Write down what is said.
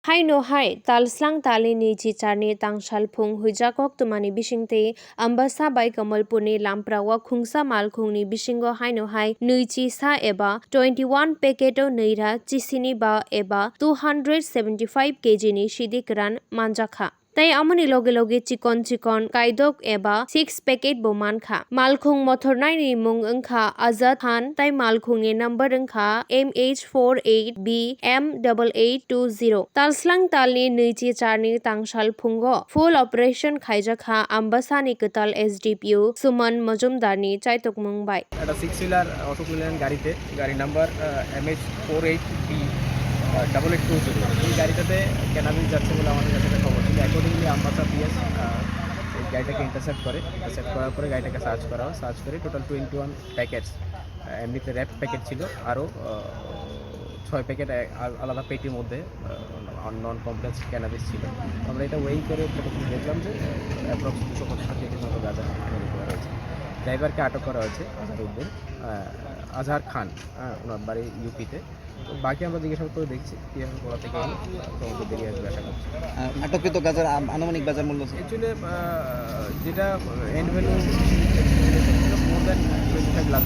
Hai no hai talslang tali ni chi charni tangshal phung huijakok tumani bisingte Ambassa bai Kamalpurni lamprawa khungsa malkhungni bisingo hai no hai nui chi sa eba 21 packet o neira chisini ba eba 275 kg ni sidikran manjakha তাই আমনি লগে লগে চিকন চিকন কাইদক এবা 6 packet Boman খা মালখুং মথরনাই নি মুং ওংখা আজাদ খান তাই মালখুং ni নাম্বার ওংখা MH48BM8820 তালসলাং তালনি নৈচি চারনি তাংসাল ফুঙ্গ ফুল অপারেশন খাইজাখা আম্বাসা ni কতাল SDPO সুমন মজুমদারনি চাইতক মুংবাই একটা 6 হুইলার অটো প্লেন গাড়িতে গাড়ি নাম্বার MH48B 8820 এই গাড়িটাতে ক্যানাবিস যাচ্ছে বলে আমাদের কাছে একটা খবর ছিল। অ্যাকর্ডিংলি আম্বাসা পিএস এই গাড়িটাকে ইন্টারসেপ্ট করার পরে গাড়িটাকে সার্চ করা হয়। সার্চ করে টোটাল 21 প্যাকেটস, এমনিতে র্যাপ প্যাকেট ছিল, আরও 6 প্যাকেট আলাদা পেটির মধ্যে নন কমপ্লেক্স ক্যানাবিস ছিল। আমরা এটা ওয়েই করে দেখলাম যে অ্যাপ্রক্স 250 কেজির মতো গাঁজা করা হয়েছে। ড্রাইভারকে আটক করা হয়েছে আজহার খান, ওনার বাড়ি ইউপিতে। তো বাকি আমরা জিজ্ঞাসা করে দেখছি কীভাবে কোথা থেকে তদন্ত বেরিয়ে আসবে আশা করছি। আটককৃত গাজার আনুমানিক বাজার মূল্য অ্যাকচুয়ালি যেটা end value more than 25 lakh.